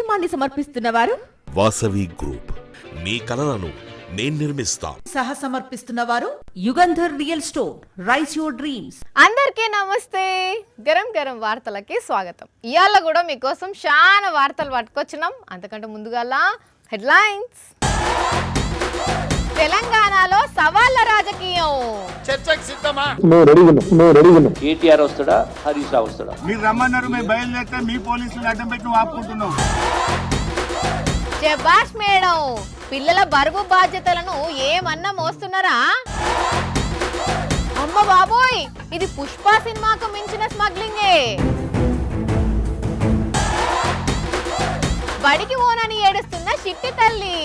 కార్యక్రమాన్ని సమర్పిస్తున్న వారు వాసవి గ్రూప్. మీ కలలను నేను నిర్మిస్తా. సహ సమర్పిస్తున్న వారు Yugandhar real story. Rice your dreams. అందరికీ నమస్తే. గరం గరం వార్తలకి స్వాగతం. ఇవాళ కూడా మీకోసం చాలా వార్తలు పట్టుకొచ్చినాం. అంతకంటే ముందుగా హెడ్లైన్స్. తెలంగాణలో సవాళ్ల రాజకీయం. చర్చకు సిద్ధమా? కేటీఆర్ వస్తాడా, హరీష్ రావు వస్తాడా? మీరు రమ్మన్నారు, మేము బయలుదేరితే మీ పోలీసులు అడ్డం పెట్టి నువ్వు ఆపుకుంటున్నావు. శభాష్ మేడం, పిల్లల బరువు బాధ్యతలను ఏమన్నా మోస్తున్నారా? అమ్మ బాబోయ్, ఇది పుష్ప సినిమాకు మించిన స్మగ్లింగే. బడికి ఓనని ఏడుస్తున్న చిట్టి తల్లి.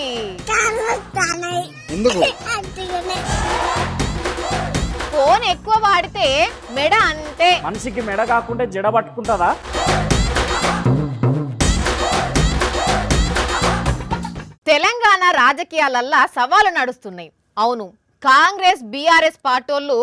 ఫోన్ ఎక్కువ వాడితే మెడ అంతే. మనిషికి మెడ కాకుండా జడ పట్టుకుంటుందా? తెలంగాణ రాజకీయాలల్లా సవాలు నడుస్తున్నాయి. అవును, కాంగ్రెస్ బీఆర్ఎస్ పార్టీలు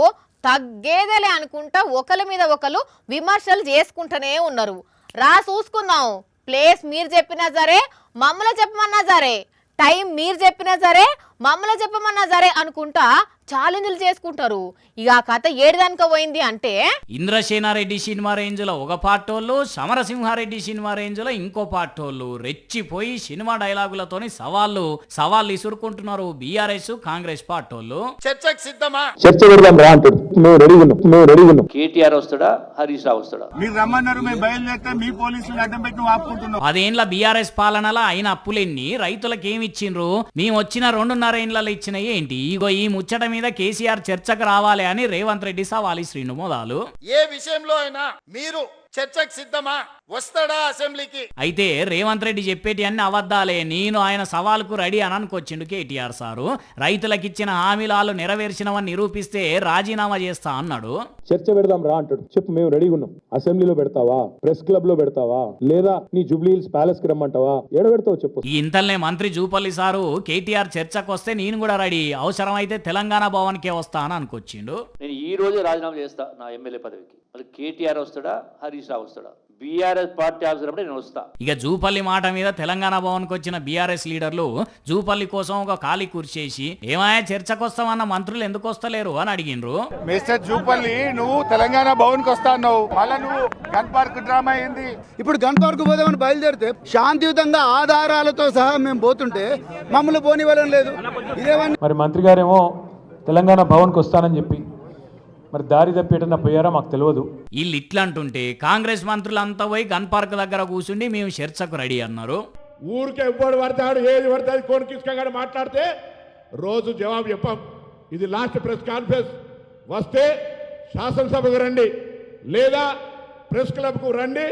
తగ్గేదేలే అనుకుంటా ఒకరి మీద ఒకరు విమర్శలు చేసుకుంటూనే ఉన్నారు. రా చూసుకుందాం. ప్లేస్ మీరు చెప్పినా సరే, మమ్మల్ని చెప్పమన్నా సరే, టైం మీరు చెప్పినా సరే, మమ్మల్ని చెప్పమన్నా సరే అనుకుంటా ఛాలెంజ్లు చేసుకుంటారు. ఇక ఆ కథ ఏడుదానిక పోయింది అంటే, ఇంద్రసేనారెడ్డి సినిమా రేంజ్ లో ఒక పార్టోళ్ళు, సమరసింహారెడ్డి సినిమా రేంజ్ లో ఇంకో పార్టోళ్ళు రెచ్చిపోయి సినిమా డైలాగులతోని సవాళ్ళు ఇసురుకుంటున్నారు బీఆర్ఎస్ కాంగ్రెస్ పార్టోళ్ళు. చర్చకు సిద్ధమా? చర్చ పెడదాం రా అంటాడు. కేటీఆర్ వస్తాడా, హరీష్ రావు వస్తాడా? మీరు రమ్మన్నారు, మేము బయలుదేరితే మీ పోలీసులు అడ్డం పెట్టి నువ్వు ఆపుకుంటున్నావు. 10 ఏండ్ల బీఆర్ఎస్ పాలనలో అయిన అప్పులెన్ని, రైతులకు ఏమి ఇచ్చిండ్రు, మేము వచ్చిన 2.5 ఏండ్లలో ఇచ్చినవి ఏంటి? ఇగో ఈ ముచ్చట మీద కేసీఆర్ చర్చకు రావాలి అని రేవంత్ రెడ్డి సవాల్ శ్రీను మోదాలు. ఏ విషయంలో అయినా మీరు చర్చకు సిద్ధమా? వస్తాడా అసెంబ్లీకి? అయితే రేవంత్ రెడ్డి చెప్పేటి అన్ని అబద్ధాలే. నేను ఆయన సవాల్కు రెడీ అని అనుకొచ్చిండు కేటీఆర్ సారు. రైతులకు ఇచ్చిన హామీలు నెరవేర్చినవని నిరూపిస్తే రాజీనామా చేస్తా అన్నాడు. చర్చ పెడదాం రా అంటాడు. చెప్పు, మేము రెడీగా ఉన్నాం. అసెంబ్లీలో పెడతావా, ప్రెస్ క్లబ్ లో పెడతావా, లేదా నీ జూబ్లీ హిల్స్ ప్యాలెస్ కి రమ్మంటావా? ఏడ పెడతావు చెప్పు. ఈ ఇంతల్నే మంత్రి జూపల్లి సారు కేటీఆర్ చర్చకు వస్తే నేను కూడా రెడీ, అవసరమైతే తెలంగాణ భవన్ కే వస్తా అని అనుకొచ్చిండు. నేను ఈ రోజే రాజీనామా చేస్తా నా ఎమ్మెల్యే పదవికి. మళ్ళీ కేటీఆర్ వస్తాడా, హరీష్ రావు వస్తాడా? బీఆర్ఎస్ పార్టీ ఆఫీసర్ నేను వస్తా. ఇక జూపల్లి మాట మీద తెలంగాణ భవన్ కు వచ్చిన బీఆర్ఎస్ లీడర్లు జూపల్లి కోసం ఒక ఖాళీ కుర్చేసి, ఏమాయా చర్చకు వస్తామన్న మంత్రులు ఎందుకు వస్తలేరు అని అడిగిండ్రు. మిస్టర్ జూపల్లి, నువ్వు తెలంగాణ భవన్ కి వస్తా అన్నావు, మళ్ళా నువ్వు గన్ పార్క్ డ్రామా అయింది. ఇప్పుడు గన్ పార్క్ పోదామని బయలుదేరితే శాంతియుతంగా ఆధారాలతో సహా మేము పోతుంటే మమ్మల్ని పోనివ్వడం లేదు. ఇదేమన్నా మరి మంత్రి గారేమో తెలంగాణ భవన్ కు వస్తానని చెప్పి మరి దారి తప్పేటన్నా పోయారా మాకు తెలియదు. వీళ్ళు ఇట్లా అంటుంటే కాంగ్రెస్ మంత్రులంతా పోయి గన్ పార్క్ దగ్గర కూర్చుండి మేము చర్చకు రెడీ అన్నారు. ఊరికే ఎవ్వడు పడతాడు, ఏది పడతాడు కొనుక్కిసుకొని మాట్లాడితే రోజు జవాబు చెప్పాం. ఇది లాస్ట్ ప్రెస్ కాన్ఫరెన్స్. వస్తే శాసనసభకు రండి, లేదా ప్రెస్ క్లబ్ కు రండి.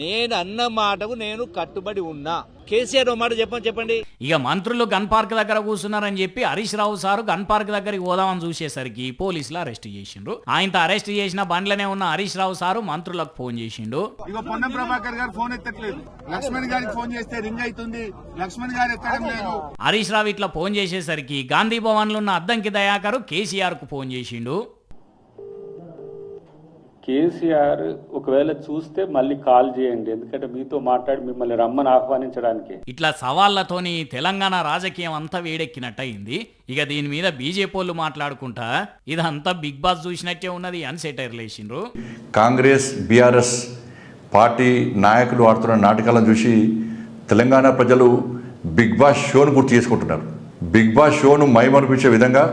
నేను అన్న మాటకు నేను కట్టుబడి ఉన్నా. కేసీఆర్ మాట చెప్పండి. ఇక మంత్రులు గన్ పార్క్ దగ్గర కూర్చున్నారని చెప్పి Harish Rao sir gun park దగ్గరికి పోదామని చూసేసరికి పోలీసులు అరెస్ట్ చేసిండ్రు. ఆయనతో అరెస్ట్ చేసిన బండ్లనే ఉన్న హరీష్ రావు సారు మంత్రులకు ఫోన్ చేసిండు. ఇక పొన్నం ప్రభాకర్ గారు ఫోన్ ఎత్తట్లేదు. లక్ష్మణ్ గారికి ఫోన్ చేస్తే రింగ్ అవుతుంది, లక్ష్మణ్ గారు ఎత్తడం లేదు. హరీష్ రావు ఇట్లా ఫోన్ చేసేసరికి గాంధీ భవన్ లో ఉన్న అద్దంకి దయాకర్ కేసీఆర్ కు ఫోన్ చేసిండు. కేసీఆర్ ఒకవేళ చూస్తే మళ్ళీ కాల్ చేయండి, ఎందుకంటే మీతో మాట్లాడి మిమ్మల్ని రమ్మని ఆహ్వానించడానికి. ఇట్లా సవాళ్లతోని తెలంగాణ రాజకీయం అంతా వేడెక్కినట్టయింది. ఇక దీని మీద బీజేపీ వాళ్ళు మాట్లాడుకుంటా ఇదంతా బిగ్ బాస్ చూసినట్టే ఉన్నది అని సెటైర్లు వేసిండ్రు. కాంగ్రెస్ బీఆర్ఎస్ పార్టీ నాయకులు ఆడుతున్న నాటకాలను చూసి తెలంగాణ ప్రజలు బిగ్ బాస్ షోను గుర్తు చేసుకుంటున్నారు. బిగ్ బాస్ షోను మైమనిపించే విధంగా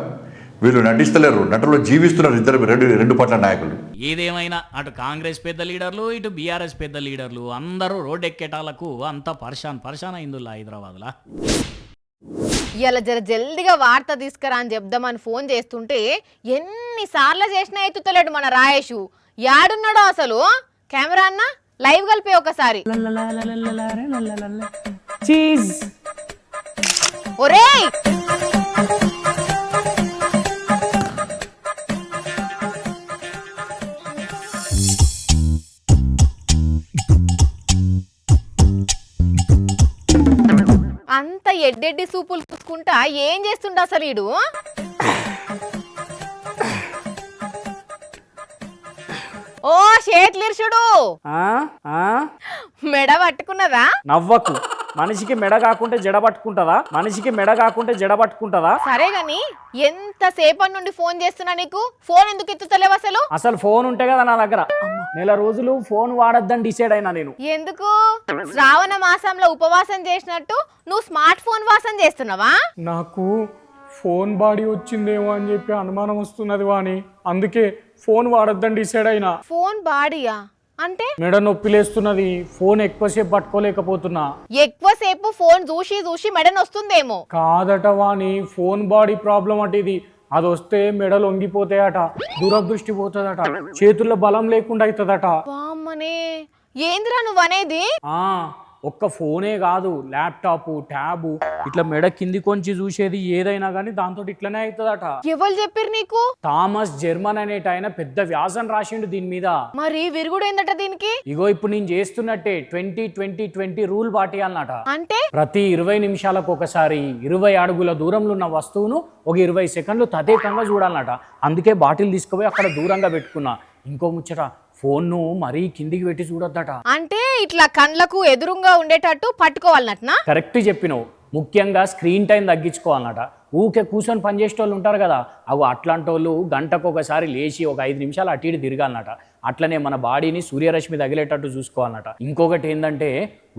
వీళ్ళు నటిస్తలేరు, నటులు జీవిస్తున్నారు రెండు పార్టీల నాయకులు. ఏదేమైనా అటు కాంగ్రెస్ పెద్ద లీడర్లు, ఇటు బీఆర్ఎస్ పెద్ద లీడర్లు అందరూ రోడ్ ఎక్కేటాలకు అంతా పర్షాన్ అయిందిలా హైదరాబాద్ లా. ఇలా జల్దిగా వార్త తీసుకురా అని చెప్దామని ఫోన్ చేస్తుంటే ఎన్నిసార్లు చేసినా ఎత్తుతలేడు మన రాయేషు. యాడున్నాడో అసలు? కెమెరా అన్న లైవ్ కలిపి ఒకసారి. ఒరేయ్, అంత ఎడ్డెడ్డి సూపులు చూసుకుంటా ఏం చేస్తుండ అసలు ఈడు? ఓ చేతులిర్చుడు మెడ పట్టుకున్నదా? నవ్వకు, మనిషికి మెడ కాకుంటే జడ పట్టుకుంటదా? మనిషికి మెడ కాకుంటే జడ పట్టుకుంటదా? సరే గాని ఎంత సేపటి నుండి ఫోన్ చేస్తున్నా నీకు? ఫోన్ ఎందుకు ఎత్తుతలేవు అసలు? అసలు ఫోన్ ఉంటే కదా నా దగ్గర. నెల రోజులు ఫోన్ వాడొద్దని డిసైడ్ అయినా నేను. ఎందుకు? శ్రావణ మాసంలో ఉపవాసం చేసినట్టు నువ్వు స్మార్ట్ ఫోన్ వాసం చేస్తున్నావా? నాకు ఫోన్ బాడీ వచ్చిందేమో అని చెప్పి అనుమానం వస్తున్నది వాని, అందుకే ఫోన్ వాడొద్దని డిసైడ్ అయినా. ఫోన్ బాడీయా అంటే? మెడ నొప్పి లేస్తున్నది, ఫోన్ ఎక్కువసేపు పట్టుకోలేకపోతున్నా. ఎక్కువసేపు ఫోన్ చూసి చూసి మెడను వస్తుందేమో. కాదట వాని, ఫోన్ బాడీ ప్రాబ్లం అట ఇది. అది వస్తే మెడలు వంగిపోతాయట, దూరదృష్టి పోతుందట, చేతుల్లో బలం లేకుండా అవుతుందట. వామ్మనే, ఏందిరా నువ్వు అనేది? ఒక్క ఫోనే కాదు, ల్యాప్టాప్, ట్యాబ్, ఇట్లా మెడ కింది కొంచి చూసేది ఏదైనా కానీ దాంతో ఇట్లనే అవుతుందట. ఎవరు చెప్పారు నీకు? థామస్ జర్మన్ అనేట ఆయన పెద్ద వ్యాసం రాసిండు దీని మీద. మరి విరుగుడు ఏందట దీనికి? ఇగో ఇప్పుడు నేను చేస్తున్నట్టే 20-20-20 రూల్ పాటియాలన్నట. అంటే ప్రతి 20 నిమిషాలకు ఒకసారి 20 అడుగుల దూరంలో ఉన్న వస్తువును ఒక 20 సెకండ్లు తదేకంగా చూడాలన్నట. అందుకే బాటిల్ తీసుకుపోయి అక్కడ దూరంగా పెట్టుకున్నా. ఇంకో ముచ్చట, ఫోన్ను మరీ కిందికి పెట్టి చూడొద్దట. అంటే ఇట్లా కండ్లకు ఎదురుగా ఉండేటట్టు పట్టుకోవాలన్నట్నా? కరెక్ట్ చెప్పినావు. ముఖ్యంగా స్క్రీన్ టైం తగ్గించుకోవాలన్నట. ఊకే కూర్చొని పనిచేసే వాళ్ళు ఉంటారు కదా, అవి అట్లాంటి వాళ్ళు గంటకు ఒకసారి లేచి ఒక 5 నిమిషాలు అటు ఇటు తిరగాలన్నట. అట్లనే మన బాడీని సూర్యరశ్మి తగిలేటట్టు చూసుకోవాలన్నట. ఇంకొకటి ఏంటంటే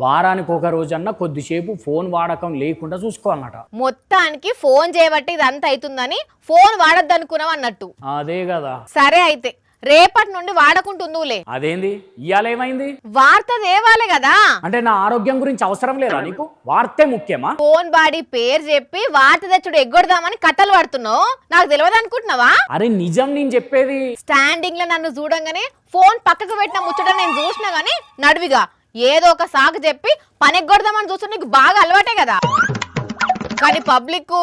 వారానికి ఒక రోజన్నా కొద్దిసేపు ఫోన్ వాడకం లేకుండా చూసుకోవాలన్నట. మొత్తానికి ఫోన్ చేయబట్టి ఇదంతా అవుతుందని ఫోన్ వాడద్దు అనుకున్నావు అన్నట్టు. అదే కదా. సరే అయితే రేపటి నుండి వాడకుంటుందులే. అదేంది ఇయాల ఏమైంది? వార్త దేవాలే కదా. అంటే నా ఆరోగ్యం గురించి అవసరం లేదా నీకు? వార్తే ముఖ్యమా? ఫోన్ బాడీ పేరు చెప్పి వార్త తెచ్చుడు ఎగ్గొడదామని కథలు పడుతున్నావు. నాకు తెలియదు అనుకుంటున్నావా? అరే నిజం నేను చెప్పేది. స్టాండింగ్ లో నన్ను చూడంగానే ఫోన్ పక్కకు పెట్టిన ముచ్చట నేను చూసినా గానీ నడివిగా ఏదో ఒక సాకు చెప్పి పని ఎగ్గొడదామని చూస్తూ నీకు బాగా అలవాటే కదా. కానీ పబ్లిక్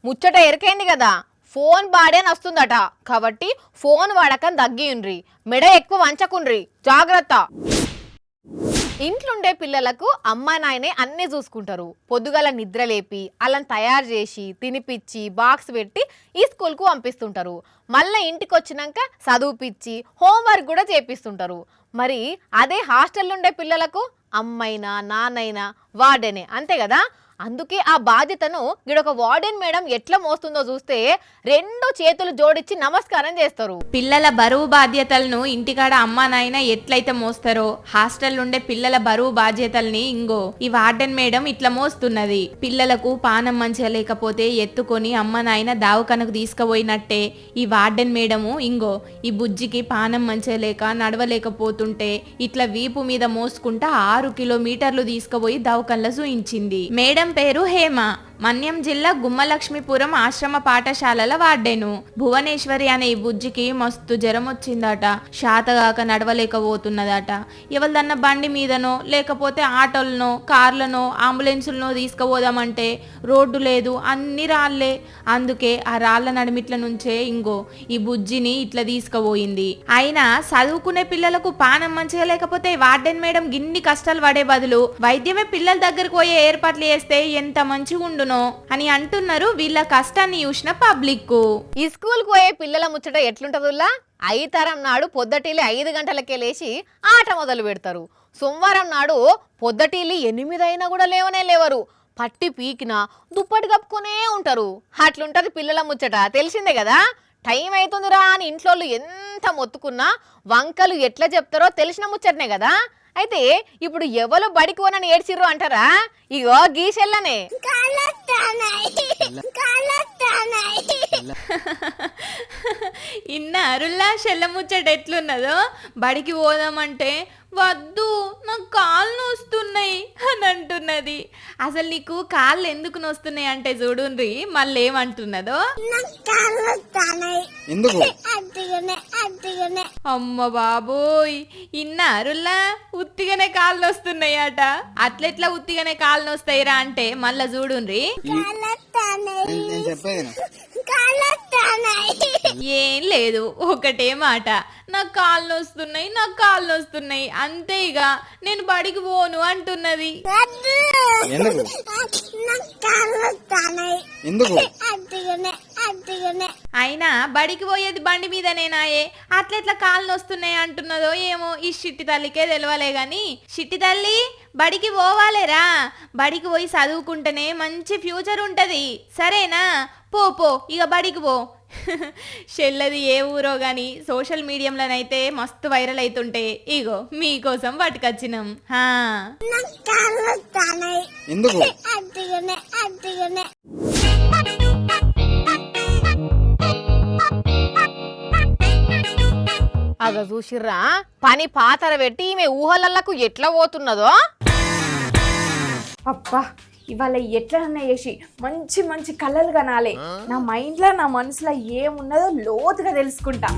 ముచ్చట ఎరికైంది కదా, ఫోన్ బాడీ అని వస్తుందట. కాబట్టి ఫోన్ వాడకం తగ్గియుండ్రి, మెడ ఎక్కువ వంచకుండ్రి, జాగ్రత్త. ఇంట్లుండే పిల్లలకు అమ్మా నాయనే అన్నీ చూసుకుంటారు. పొద్దుగల నిద్ర లేపి అలా తయారు చేసి తినిపిచ్చి బాక్స్ పెట్టి ఈ స్కూల్కు పంపిస్తుంటారు. మళ్ళీ ఇంటికి వచ్చినాక చదువుపిచ్చి హోంవర్క్ కూడా చేపిస్తుంటారు. మరి అదే హాస్టల్లో ఉండే పిల్లలకు అమ్మైనా నాన్నైనా వార్డెనే, అంతే కదా. అందుకే ఆ బాధ్యతను గిడొక వార్డెన్ మేడం ఎట్లా మోస్తుందో చూస్తే 2 చేతులు జోడించి నమస్కారం చేస్తారు. పిల్లల బరువు బాధ్యతలను ఇంటికాడ అమ్మా నాయన ఎట్లయితే మోస్తారో హాస్టల్ ఉండే పిల్లల బరువు బాధ్యతల్ని ఇంగో ఈ వార్డెన్ మేడం ఇట్లా మోస్తున్నది. పిల్లలకు పానం మంచిగా లేకపోతే ఎత్తుకొని అమ్మ నాయన దావకనకు తీసుకుపోయినట్టే ఈ వార్డెన్ మేడము ఇంగో ఈ బుజ్జికి పానం మంచిగా లేక నడవలేకపోతుంటే ఇట్లా వీపు మీద మోసుకుంటా 6 కిలోమీటర్లు తీసుకుపోయి దవాఖానలో చూయించింది. మేడం పేరు హేమ. మన్యం జిల్లా గుమ్మలక్ష్మీపురం ఆశ్రమ పాఠశాలల వార్డెను. భువనేశ్వరి అనే ఈ బుజ్జికి మస్తు జ్వరం వచ్చిందట. శాతగాక నడవలేకపోతున్నదట. ఎవరిదన్న బండి మీదనో లేకపోతే ఆటోలనో కార్లనో అంబులెన్సులనో తీసుకుపోదామంటే రోడ్డు లేదు, అన్ని రాళ్లే. అందుకే ఆ రాళ్ల నడిమిట్ల నుంచే ఇంగో ఈ బుజ్జిని ఇట్లా తీసుకుపోయింది. అయినా చదువుకునే పిల్లలకు పానం మంచిగా లేకపోతే వార్డెన్ మేడం గిన్ని కష్టాలు పడే బదులు వైద్యమే పిల్లల దగ్గరకు పోయే ఏర్పాట్లు చేస్తే ఎంత మంచిగా ఉండును అని అంటున్నారు వీళ్ళ కష్టాన్ని చూసిన పబ్లిక్. ఈ స్కూల్ కు పోయే పిల్లల ముచ్చట ఎట్లుంటదుల్లా? 5 తరం నాడు పొద్దుటిల్లి 5 గంటలకే లేచి ఆట మొదలు పెడతారు. సోమవారం నాడు పొద్దుటిల్లి 8 అయినా కూడా లేవనే లేవరు. పట్టి పీకిన దుప్పటి కప్పుకునే ఉంటారు. అట్లుంటది పిల్లల ముచ్చట, తెలిసిందే కదా. టైం అవుతుందిరా అని ఇంట్లో ఎంత మొత్తుకున్నా వంకలు ఎట్లా చెప్తారో తెలిసిన ముచ్చటనే కదా. అయితే ఇప్పుడు ఎవరు బడికి పోనని ఏడ్చిర్రు అంటారా? ఇగో గీసెల్లనే. ఇన్నారుల్లా చెల్ల ముచ్చట ఎట్లున్నదో. బడికి పోదామంటే వద్దు నాకు కాళ్ళు నొస్తున్నాయి అని అంటున్నది. అసలు నీకు కాళ్ళు ఎందుకు నొస్తున్నాయి అంటే చూడుండ్రి మళ్ళీ ఏమంటున్నదో. అమ్మ బాబోయ్, ఇన్నారుల్లా ఉత్తిగానే కాళ్ళు వస్తున్నాయట. అట్లెట్లా ఉత్తిగానే కాళ్ళు వస్తాయిరా అంటే మళ్ళా చూడుండ్రి. ఏం లేదు, ఒకటే మాట, నాకు కాళ్ళు వస్తున్నాయి నాకు కాళ్ళు వస్తున్నాయి అంతే. ఇక నేను బడికి పోను అంటున్నది. అయినా బడికి పోయేది బండి మీదనేనాయే, అట్లెట్లా కాళ్ళు వస్తున్నాయి అంటున్నదో ఏమో ఈ చిట్టి తల్లికే తెలవలే గాని. చిట్టి తల్లి బడికి పోవాలేరా, బడికి పోయి చదువుకుంటేనే మంచి ఫ్యూచర్ ఉంటది, సరేనా? పో పో ఇక బడికి పో. చెల్లది ఏ ఊరో గాని సోషల్ మీడియాలోనైతే మస్తు వైరల్ అవుతుంటే ఇగో మీకోసం పట్టుకొచ్చినాం. ఎందుకు అగ చూసిర్రా, పని పాతర పెట్టి ఈమె ఊహలల్లకు ఎట్లా పోతున్నదో. అబ్బా ఇవాళ ఎట్లనన్నా చేసి మంచి మంచి కళలు కనాలి. నా మైండ్లో నా మనసులో ఏమున్నదో లోతుగా తెలుసుకుంటా.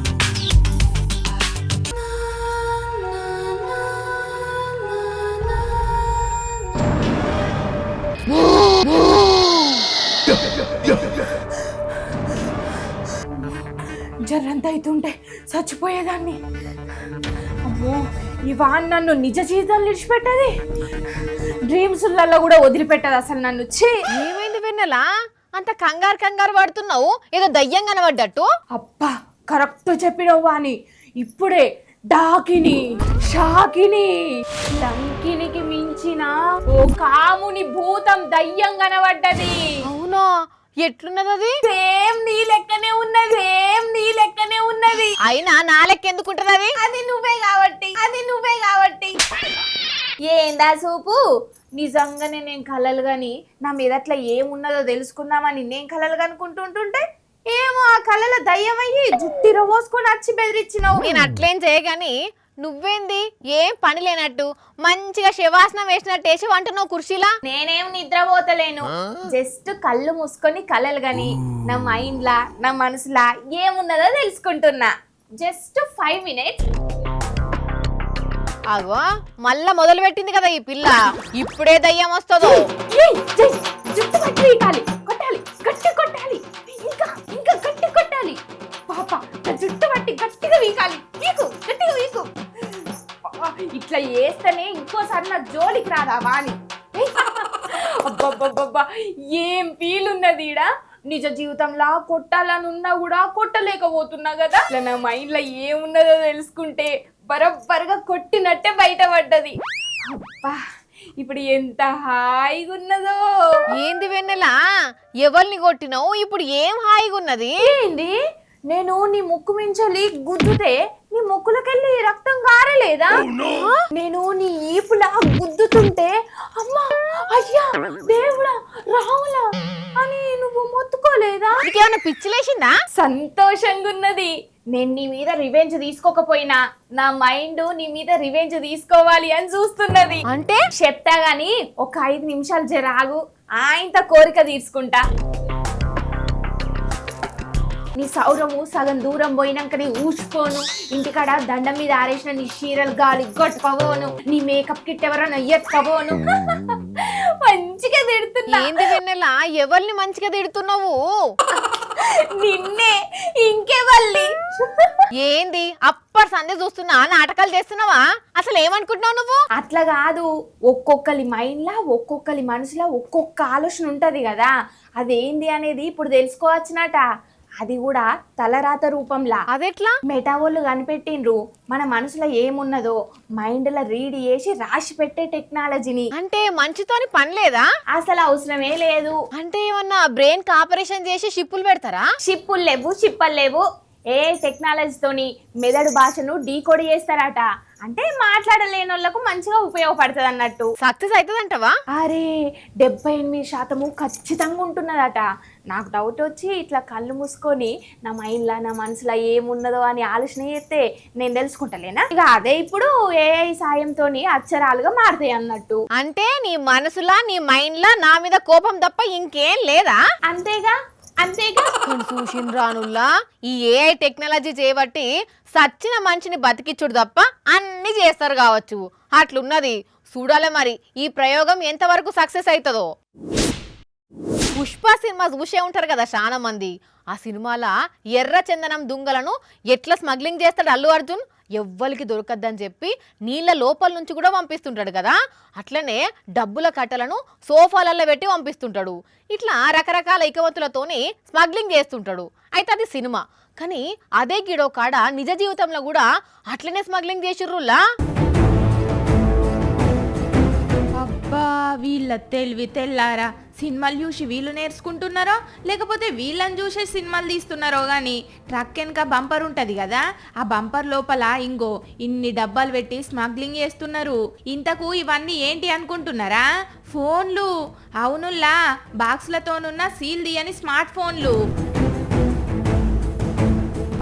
జరంతా అవుతుంటే చచ్చిపోయేదాన్ని. అమ్మో ఇవాన్ నన్ను నిజ జీవితంలో విడిచిపెట్టది, డ్రీమ్స్లలో కూడా వదిలిపెట్టదు అసలు నన్ను. ఏమైంది వెన్నెలా అంత కంగారు కంగారు పడుతున్నావు, ఏదో దయ్యం కనబడ్డట్టు? అబ్బా కరెక్ట్ చెప్పినవు అని. ఇప్పుడే డాకిని షాకిని డంకినికి మించిన ఓ కాముని భూతం దయ్యం కనబడ్డది. అవునా, ఎట్లున్నది అది? సేమ్ నీ లెక్కనే ఉన్నది, సేమ్ నీ లెక్కనే ఉన్నది. అయినా నా లెక్క ఎందుకుంటది అది? అది నువ్వే కాబట్టి. ఏందా సూపు, నిజంగానే నేను కలలు గాని నా మీద అట్లా ఏమున్నదో తెలుసుకుందామని నేను కలలు కనుకుంటుంటుంటే ఏమో ఆ కళల దయ్యమయ్యి జుట్టి రవ్వోసుకొని వచ్చి బెదిరించినావు. నేను అట్లేం చేయగాని నువ్వేంది ఏం పని లేనట్టు మంచిగా శవాసనం వేసినట్టు వేసి వంటున్నావు కుర్చీలా. నేనేం నిద్రపోతలేను, జస్ట్ కళ్ళు మూసుకొని కలలు గాని నా మైండ్ లా నా మనసులా ఏమున్నదో తెలుసుకుంటున్నా. Just 5 minutes. అగో మళ్ళా మొదలు పెట్టింది కదా ఈ పిల్ల, ఇప్పుడే దయ్యం వస్తుందో. జుట్టు పట్టి వీకాలి, కొట్టాలి, గట్టి కొట్టాలి, ఇంకా ఇంకా గట్టి కొట్టాలి. పాప జుట్టు పట్టి గట్టిగా వీకాలి, గట్టిగా వీకు. ఇట్లా వేస్తేనే ఇంకోసారి నా జోలికి రాదా వాణి. అబ్బబ్బబ్బబ్బా ఏం ఫీల్ ఉన్నది ఈడ. నిజ జీవితంలా కొట్టాలని ఉన్నా కూడా కొట్టలేకపోతున్నా కదా. ఇట్లా నా మైండ్ లో ఏమున్నదో తెలుసుకుంటే బరబ్బరగా కొట్టినట్టే బయటపడ్డది. అబ్బా ఇప్పుడు ఎంత హాయిగా ఉన్నదో. ఏంది వెన్నెలా, ఎవరిని కొట్టినావు? ఇప్పుడు ఏం హాయిగా ఉన్నది? ఏంది, నేను నీ ముక్కు మించలి గుద్దుతే నీ ముక్కులకెళ్ళి రక్తం కారలేదా? నేను నీ ఈపులా గుద్దుతుంటే అమ్మా అయ్యా దేవుడా రావులా అని నువ్వు మొత్తుకోలేదా? నీకేమన్నా పిచ్చిలేసిందా? సంతోషంగా ఉన్నది. నేను నీ మీద రివెంజ్ తీసుకోకపోయినా నా మైండ్ నీ మీద రివెంజ్ తీసుకోవాలి అని చూస్తున్నది. అంటే చెప్తా గాని ఒక 5 నిమిషాలు జరాగు, ఆయనతో కోరిక తీర్చుకుంటా. నీ సౌరము సగం దూరం పోయినాక నీ ఊసుకోను, ఇంటికాడ దండం మీద ఆరేసిన నీ చీరలు గాలి కొట్టుకోబోను, నీ మేకప్ కిట్ ఎవరైనా ఎత్తుకోబోను. మంచిగా తిడుతున్నా. ఏంది వెన్నెలా, ఎవరిని మంచిగా తిడుతున్నావు? నిన్నే, ఇంకెవల్లి? ఏంది అప్పటి సందే చూస్తున్నా నాటకాలు చేస్తున్నావా? అసలు ఏమనుకుంటున్నావు నువ్వు? అట్లా కాదు, ఒక్కొక్కరి మైండ్ లా ఒక్కొక్కరి మనసులో ఒక్కొక్క ఆలోచన ఉంటది కదా, అదేంది అనేది ఇప్పుడు తెలుసుకోవచ్చునట. అది కూడా తలరాత రూపంలా. అదెట్లా? మెటావోళ్ళు కనిపెట్టిండ్రు మన మనసులో ఏమున్నదో మైండ్ లో రీడ్ చేసి రాసి పెట్టే టెక్నాలజీని. అంటే మంచితోని పని లేదా? అసలు అవసరమే లేదు. అంటే ఏమన్నా బ్రెయిన్ కి ఆపరేషన్ చేసి షిప్పులు పెడతారా? షిప్పులు లేవు, చిప్పలు లేవు. ఏ టెక్నాలజీతోని మెదడు భాషను డీకోడ్ చేస్తారట. అంటే మాట్లాడలేని వాళ్ళకు మంచిగా ఉపయోగపడుతుంది అన్నట్టు. సక్సెస్ అవుతుందంటవా? అరే 78% ఖచ్చితంగా ఉంటున్నదట. నాకు డౌట్ వచ్చి ఇట్లా కళ్ళు మూసుకొని నా మైండ్లా నా మనసులో ఏమున్నదో అని ఆలోచన చేస్తే నేను తెలుసుకుంటలేనా? ఇక అదే ఇప్పుడు ఏఐ సాయంతో అక్షరాలుగా మారుతాయి అన్నట్టు. అంటే నీ మనసులా నీ మైండ్లా నా మీద కోపం తప్ప ఇంకేం లేదా? అంతేగా చూసిన రానుల్లా ఈ ఏఐ టెక్నాలజీ చేయబట్టి సచ్చిన మనిషిని బతికిచ్చుడు తప్ప అన్ని చేస్తారు కావచ్చు. అట్లున్నది చూడాలి మరి ఈ ప్రయోగం ఎంతవరకు సక్సెస్ అవుతుందో. పుష్ప సినిమా చూసే ఉంటారు కదా చాలా మంది. ఆ సినిమాల ఎర్ర చందనం దుంగలను ఎట్లా స్మగ్లింగ్ చేస్తాడు అల్లు అర్జున్, ఎవ్వరికి దొరకద్దని చెప్పి నీళ్ళ లోపల నుంచి కూడా పంపిస్తుంటాడు కదా. అట్లనే డబ్బుల కట్టలను సోఫాలలో పెట్టి పంపిస్తుంటాడు. ఇట్లా రకరకాల ఇకవతులతోని స్మగ్లింగ్ చేస్తుంటాడు. అయితే అది సినిమా, కానీ అదే గిడో కాడ నిజ జీవితంలో కూడా అట్లనే స్మగ్లింగ్ చేసిర్రులా. బా వీళ్ళ తెలివి తెల్లారా సినిమాలు చూసి వీళ్ళు నేర్చుకుంటున్నారో లేకపోతే వీళ్ళని చూసే సినిమాలు తీస్తున్నారో గాని ట్రక్ వెనక బంపర్ ఉంటది కదా ఆ బంపర్ లోపల ఇంగో ఇన్ని డబ్బాలు పెట్టి స్మగ్లింగ్ చేస్తున్నారు. ఇంతకు ఇవన్నీ ఏంటి అనుకుంటున్నారా? ఫోన్లు. అవునుల్లా, బాక్స్లతోనున్న సీల్ తీయని స్మార్ట్ ఫోన్లు.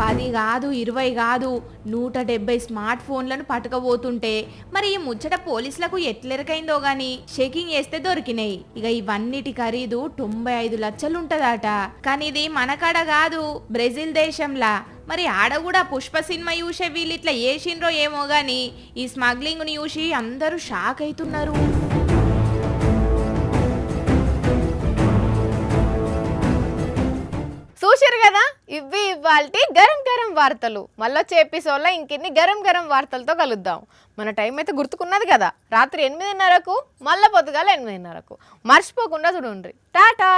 10 కాదు 20 కాదు 170 స్మార్ట్ ఫోన్లను పట్టుకపోతుంటే మరి ఈ ముచ్చట పోలీసులకు ఎట్లెరకైందో గాని చెకింగ్ చేస్తే దొరికినాయి. ఇక ఇవన్నిటి ఖరీదు 95 లక్షలు ఉంటదట. కానీ ఇది మన కాడ కాదు, బ్రెజిల్ దేశంలా. మరి ఆడ కూడా పుష్ప సినిమా చూసే వీళ్ళు ఇట్లా చేసిండ్రో ఏమో గాని ఈ స్మగ్లింగ్ ను చూసి అందరూ షాక్ అవుతున్నారు. చూశారు కదా, ఇవి ఇవాల్టి గరం గరం వార్తలు. మళ్ళీ వచ్చే ఎపిసోడ్లో ఇంకెన్ని గరం గరం వార్తలతో కలుద్దాం. మన టైం అయితే గుర్తుకున్నది కదా, రాత్రి 8:30కు మళ్ళీ పొద్దుగాల 8:30కు. మర్చిపోకుండా చూడండి. టాటా.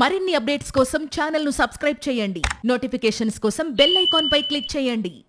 మరిన్ని అప్డేట్స్ కోసం ఛానల్ ను సబ్స్క్రైబ్ చేయండి. నోటిఫికేషన్స్ కోసం బెల్ ఐకాన్ పై క్లిక్ చేయండి.